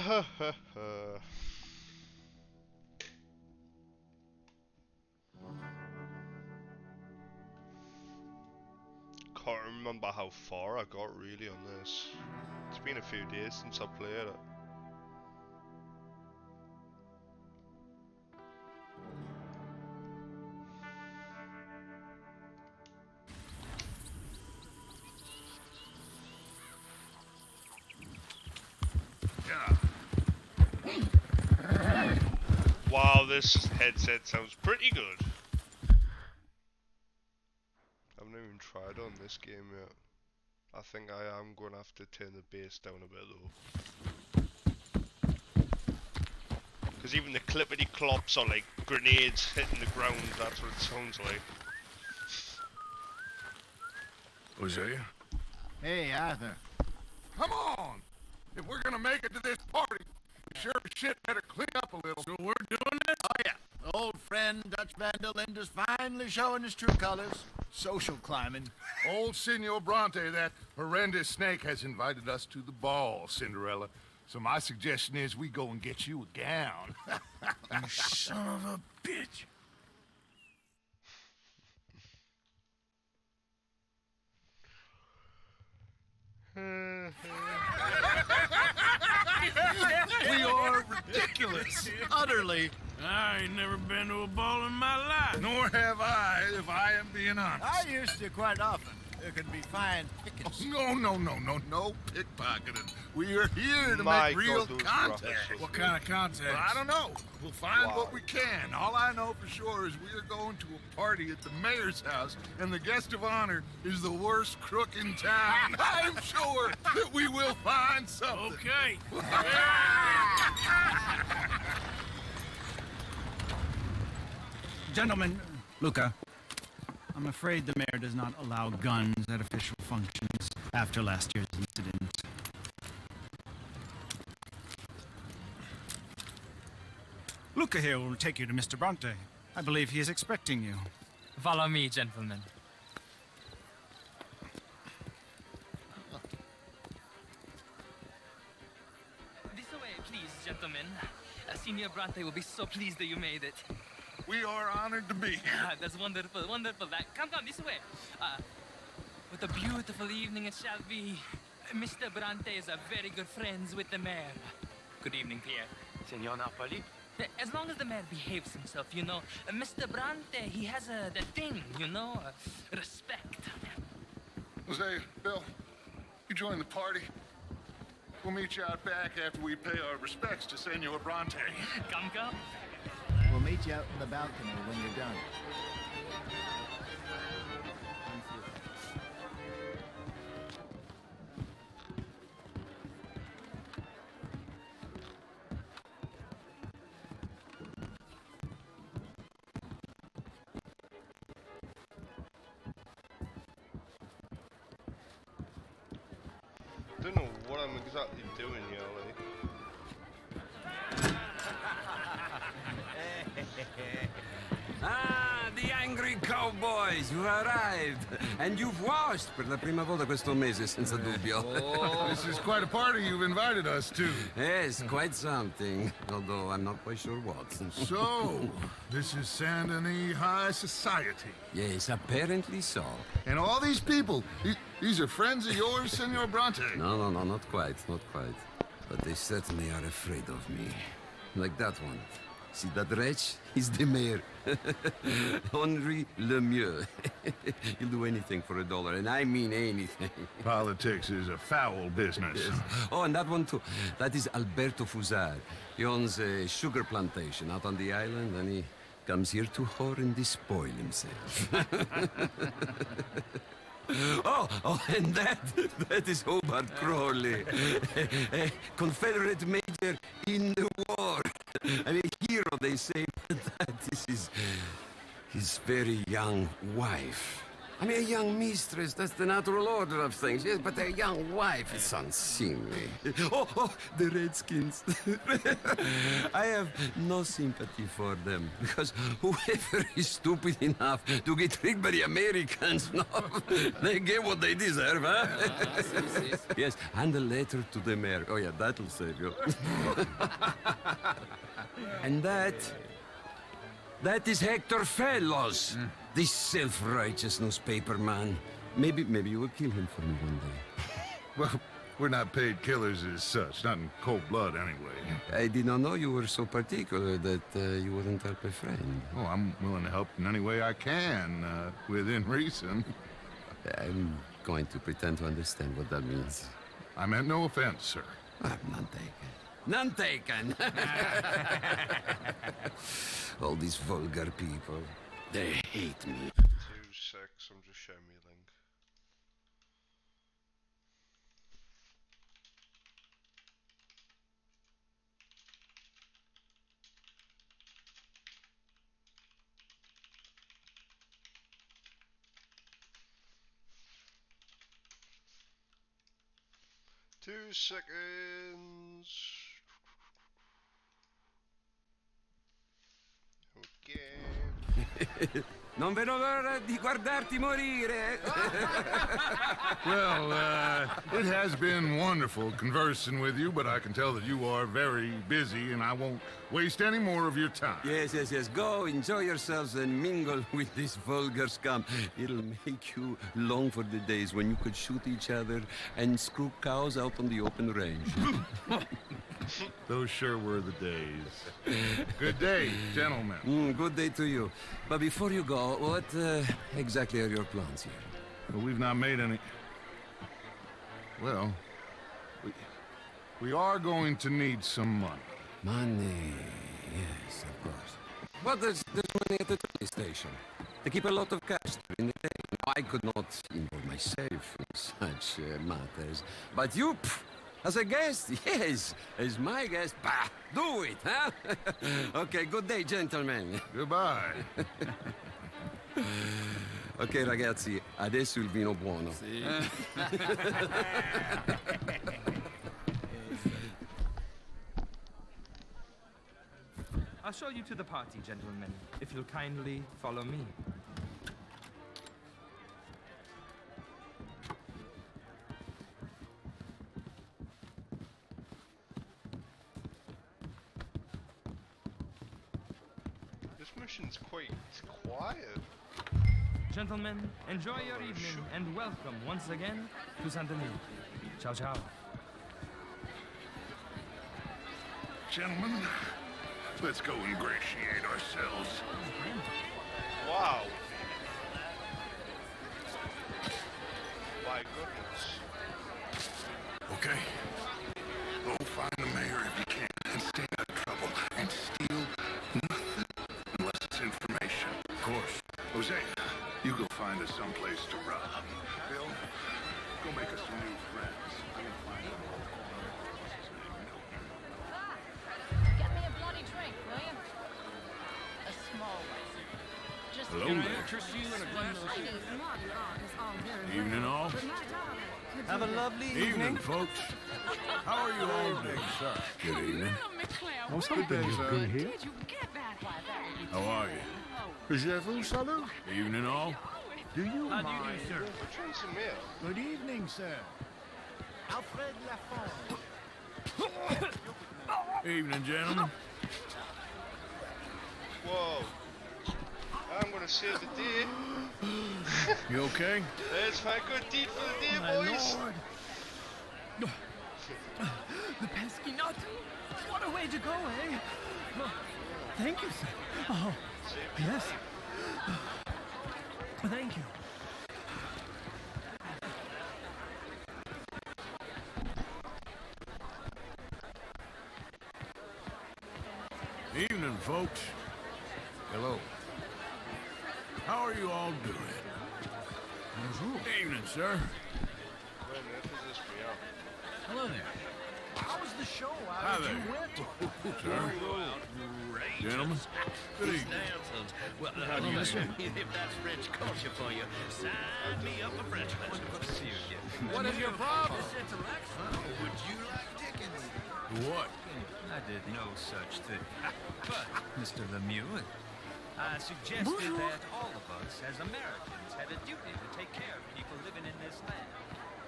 Can't remember how far I got really on this. It's been a few days since I played it. Wow, this headset sounds pretty good. I've not even tried on this game yet. I think I am going to have to turn the bass down a bit though. Because even the clippity clops are like grenades hitting the ground, that's what it sounds like. Hosea? Hey, Arthur. Come on! If we're gonna make it to this party, we sure as shit better clean up a little. So we're doing this? Oh, yeah. The old friend, Dutch Van der Linde, is finally showing his true colors. Social climbing. Old Senor Bronte, that horrendous snake, has invited us to the ball, Cinderella. So my suggestion is we go and get you a gown. You son of a bitch. We are ridiculous. Utterly. I ain't never been to a ball in my life. Nor have I, if I am being honest. I used to quite often. There can be fine pickings. No pickpocketing. We are here to My make real God, those contact. graphics What kind of contact? Well, I don't know. We'll find Wow. what we can. All I know for sure is we are going to a party at the mayor's house, and the guest of honor is the worst crook in town. I'm sure that we will find something. Okay. Gentlemen, Luca, I'm afraid the mayor does not allow guns at official functions after last year's incident. Luca here will take you to Mr. Bronte. I believe he is expecting you. Follow me, gentlemen. This way, please, gentlemen. Senior Bronte will be so pleased that you made it. We are honored to be here. That's wonderful, wonderful. Come, this way. What a beautiful evening it shall be. Mr. Bronte is a very good friends with the mayor. Good evening, Pierre. Senor Napoli? As long as the mayor behaves himself, you know. Mr. Bronte, he has the thing, you know, respect. Jose, Bill, you join the party. We'll meet you out back after we pay our respects to Senor Bronte. Come. We'll meet you out in the balcony when you're done. Don't know what I'm exactly doing here, like. Ah, the angry cowboys, you arrived. And you've washed per la prima volta questo mese, senza dubbio. This is quite a party you've invited us to. Yes, quite something. Although I'm not quite sure what. So, this is Saint Denis High Society. Yes, apparently so. And all these people, these are friends of yours, Senor Bronte? No, not quite, not quite. But they certainly are afraid of me. Like that one. See that wretch? He's the mayor. Henri Lemieux. He'll do anything for $1, and I mean anything. Politics is a foul business. Yes. Oh, and that one too. That is Alberto Fusar. He owns a sugar plantation out on the island, and he comes here to whore and despoil himself. Oh, and that is Hobart Crawley, a Confederate major in the war, and a hero, they say. That is his very young wife. I mean, a young mistress, that's the natural order of things, yes, but a young wife is unseemly. Oh, the Redskins. I have no sympathy for them, because whoever is stupid enough to get tricked by the Americans, no, they get what they deserve, huh? Yes, and a letter to the mayor. Oh, yeah, that'll save you. And that is Hector Fellows. This self-righteous newspaper man. Maybe you will kill him for me one day. Well, we're not paid killers as such, not in cold blood anyway. I did not know you were so particular that you wouldn't help a friend. Oh, I'm willing to help in any way I can, within reason. I'm going to pretend to understand what that means. I meant no offense, sir. None taken. None taken! All these vulgar people, they hate me. 2-6, I'm just showing me a link. Two seconds. Okay. Non vedo l'ora di guardarti morire. Well, it has been wonderful conversing with you, but I can tell that you are very busy, and I won't waste any more of your time. Yes. Go, enjoy yourselves, and mingle with this vulgar scum. It'll make you long for the days when you could shoot each other and screw cows out on the open range. Those sure were the days. Good day, gentlemen. Good day to you. But before you go, what exactly are your plans here? Well, we've not made any... Well, we are going to need some money. Money, yes, of course. But there's money at the train station. They keep a lot of cash during the day. I could not involve myself in such matters. But you, as a guest, yes, as my guest, bah, do it, huh? Okay, good day, gentlemen. Goodbye. Ok, ragazzi, adesso il vino buono. I'll show you to the party, gentlemen, if you'll kindly follow me. This mission's quite quiet. Gentlemen, enjoy your evening and welcome once again to Saint Denis. Ciao, ciao. Gentlemen, let's go ingratiate ourselves. Wow. My goodness. Okay? Go find the mayor if you can and stay out of trouble and steal nothing unless it's information. Of course. Jose, you go find us someplace to rob. Bill, go make us some new friends. I'm gonna find out. Get me a bloody drink, will you? A small one. Just Hello Can I there. interest you in a glass of beer? Evening all. Have a lovely Evening, folks. How are you all doing, sir? Good evening. What's good day, sir. Did you get that? How are you? Evening all. Do you mind? We're trying some ale. Good evening, sir. Alfred Lafont. Evening, gentlemen. Whoa. I'm gonna save the day. You okay? That's my good deed for the day, boys. The pesky nut! What a way to go, eh? Oh, thank you, sir. Oh, yes. Thank you. Evening, folks. Hello. How are you all doing? Evening, sir. Wait a minute, this is me out. Hello there. How was the show Hi out there. you went to? Sir. Great. gentlemen. Good evening. Well, How do you mister, do? if that's French culture for you, sign me up for French lesson. Good to see you again. What is your problem? Would you like Dickens? What? I did no such thing. But, Mr. Lemieux, I suggested that all of us as Americans had a duty to take care of people living in this land.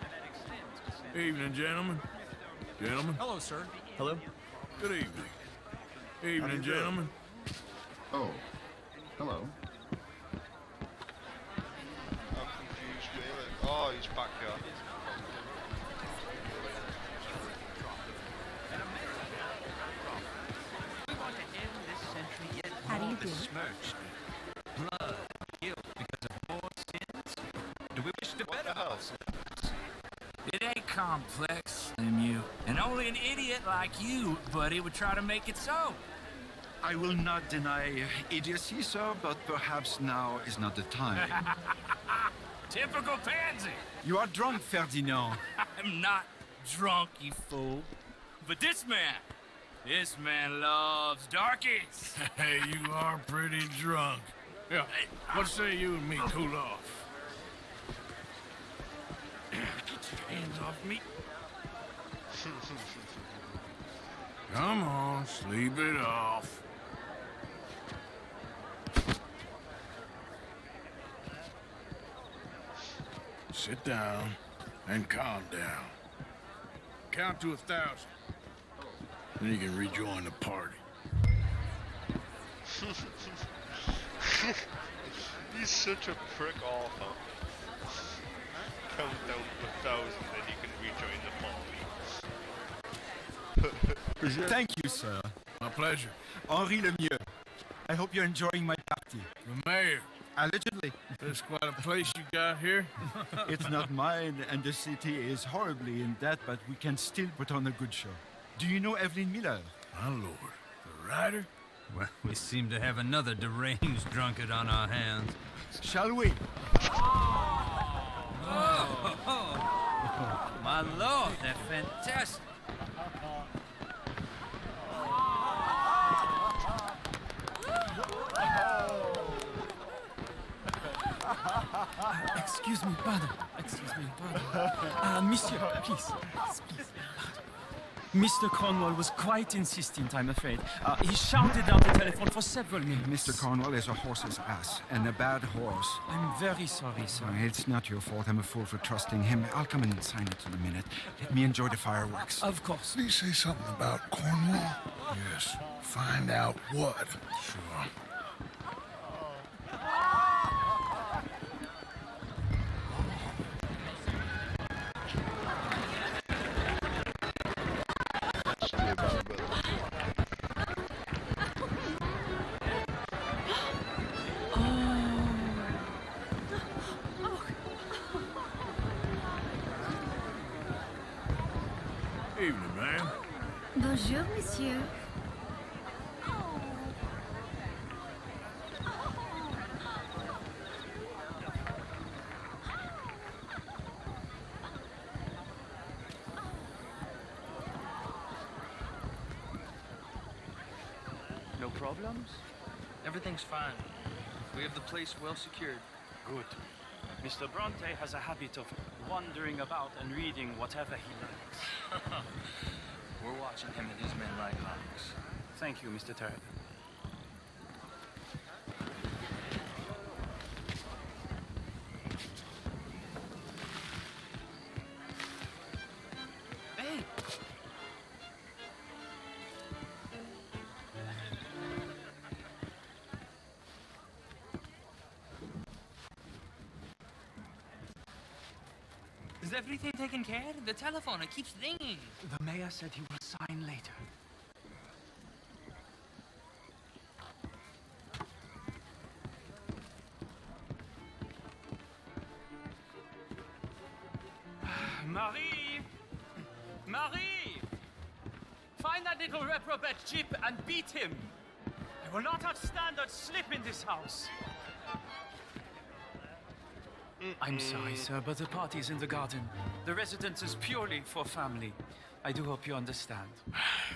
And that extends to Evening, gentlemen. Gentlemen. Hello, sir. Hello? Good evening. Evening, gentlemen. Oh, hello. I'm confused, really. Oh, he's back here. We want to end this century yet How do you do? besmirched. Blood, guilt because of more sins. Do we wish to better ourselves? It ain't complex, Lemieux. And only an idiot like you, buddy, would try to make it so. I will not deny idiocy, sir, but perhaps now is not the time. Typical pansy. You are drunk, Ferdinand. I'm not drunk, you fool. But this man loves darkies. Hey, you are pretty drunk. Yeah, what say you and me cool off? Get your hands off me. Come on, sleep it off. Sit down and calm down. Count to 1,000. Then you can rejoin the party. He's such a prick, Arthur. Count down to 1,000, then you can rejoin the party. Thank you, sir. My pleasure. Henri Lemieux. I hope you're enjoying my party. The mayor. Allegedly. There's quite a place you got here. It's not mine, and the city is horribly in debt, but we can still put on a good show. Do you know Evelyn Miller? My lord. The writer? Well, we seem to have another deranged drunkard on our hands. Shall we? My lord, they're fantastic. Excuse me, pardon. Monsieur, please. Mr. Cornwall was quite insistent, I'm afraid. He shouted down the telephone for several minutes. Mr. Cornwall is a horse's ass, and a bad horse. I'm very sorry, sir. It's not your fault. I'm a fool for trusting him. I'll come and sign it in a minute. Let me enjoy the fireworks. Of course. Did he say something about Cornwall? Yes. Find out what. Sure. Evening, ma'am. Bonjour, monsieur. No problems? Everything's fine. We have the place well secured. Good. Mr. Bronte has a habit of wandering about and reading whatever he likes. We're watching him and his men like hawks. Thank you, Mr. Turner. Hey! Is everything taken care of? The telephone, it keeps ringing. The mayor said he will sign later. Marie! Marie! Find that little reprobate Chip and beat him. I will not have standard slip in this house. I'm sorry, sir, but the party is in the garden. The residence is purely for family. I do hope you understand.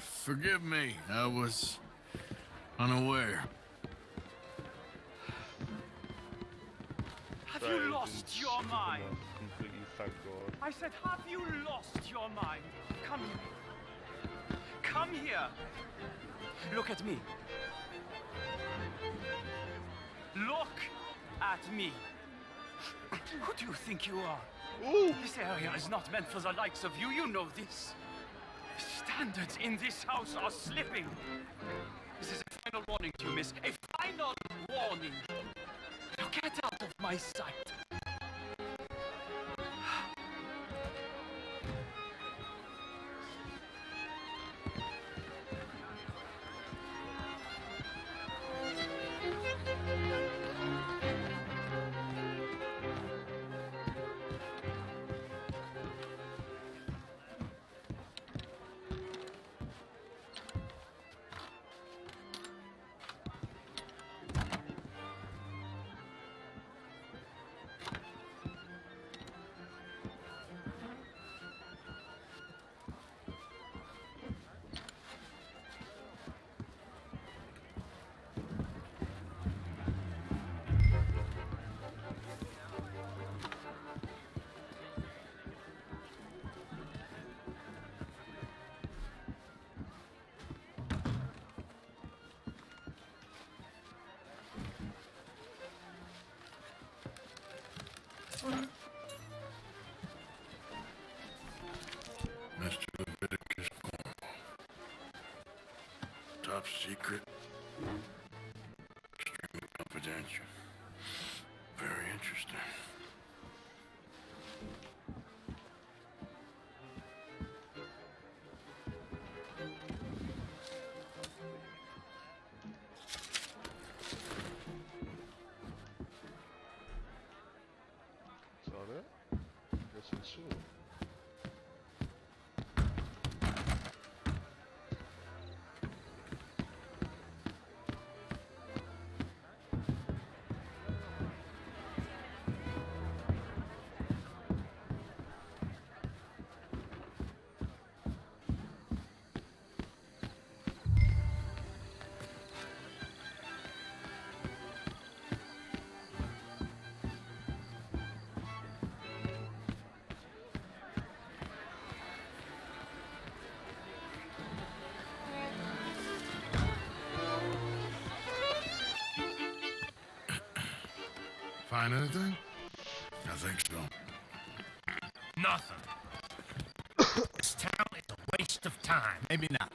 Forgive me. I was Unaware. Have you lost your mind? Completely, thank God. I said, have you lost your mind? Come here. Come here. Look at me. Look at me. Who do you think you are? Ooh. This area is not meant for the likes of you. You know this. The standards in this house are slipping. This is a final warning to you, miss. A final warning. Now get out of my sight. Mr. Leviticus Cornwall. Top secret. Extremely confidential. Very interesting. Is that it? Guessing so. Find anything? I think so. Nothing. This town is a waste of time. Maybe not.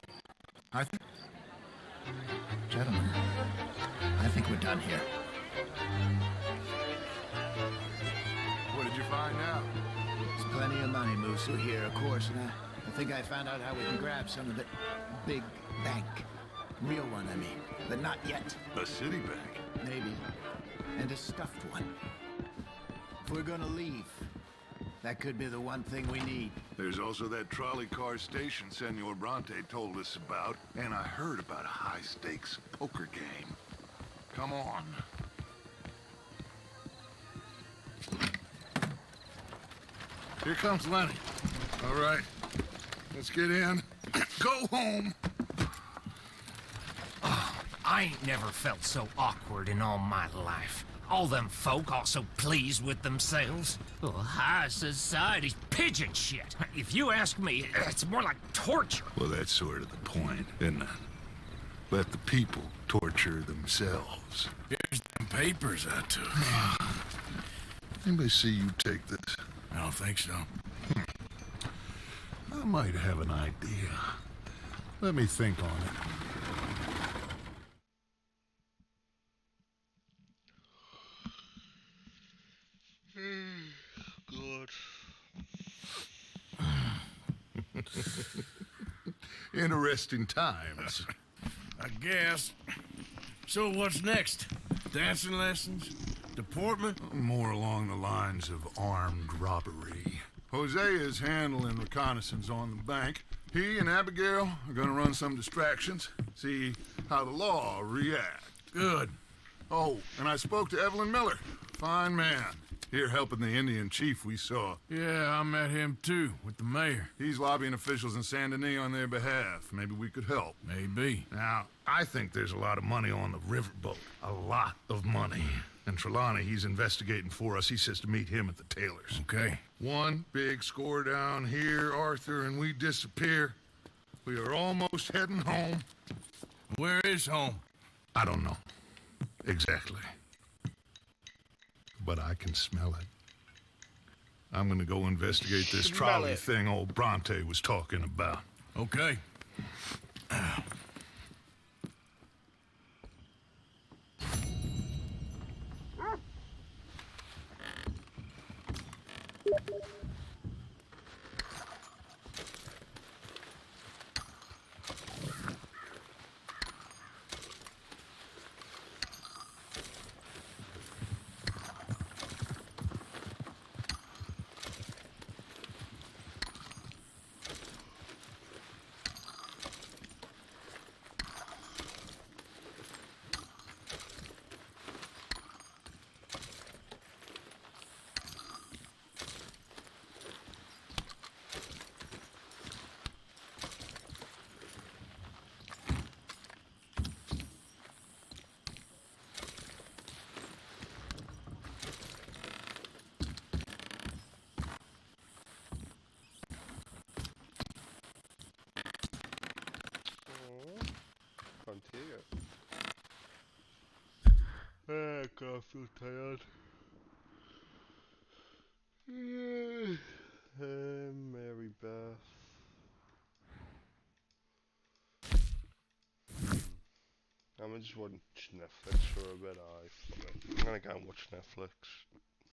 Gentlemen, I think we're done here. What did you find out? There's plenty of money moves through here, of course, and I think I found out how we can grab some of it. Big bank. Real one, I mean. But not yet. A city bank. Maybe. And a stuffed one. If we're gonna leave, that could be the one thing we need. There's also that trolley car station Senor Bronte told us about, and I heard about a high-stakes poker game. Come on. Here comes Lenny. All right, let's get in. Go home. I ain't never felt so awkward in all my life. All them folk all so pleased with themselves. Oh, high society's pigeon shit. If you ask me, it's more like torture. Well, that's sort of the point, isn't it? Let the people torture themselves. Here's them papers I took. Anybody see you take this? I don't think so. I might have an idea. Let me think on it. God. Interesting times. I guess. So what's next? Dancing lessons? Deportment? More along the lines of armed robbery. Hosea is handling reconnaissance on the bank. He and Abigail are gonna run some distractions, see how the law reacts. Good. Oh, and I spoke to Evelyn Miller. Fine man. Here helping the Indian chief we saw. Yeah, I met him too, with the mayor. He's lobbying officials in Saint Denis on their behalf. Maybe we could help. Maybe. Now, I think there's a lot of money on the riverboat. A lot of money. And Trelawney, he's investigating for us. He says to meet him at the Taylor's. Okay. One big score down here, Arthur, and we disappear. We are almost heading home. Where is home? I don't know. Exactly. But I can smell it. I'm gonna go investigate this trolley thing old Bronte was talking about. Okay. Can't hear it. Ah, God, I feel tired. Mary Beth. I'm gonna just watch Netflix for a bit. I'm gonna go and watch Netflix.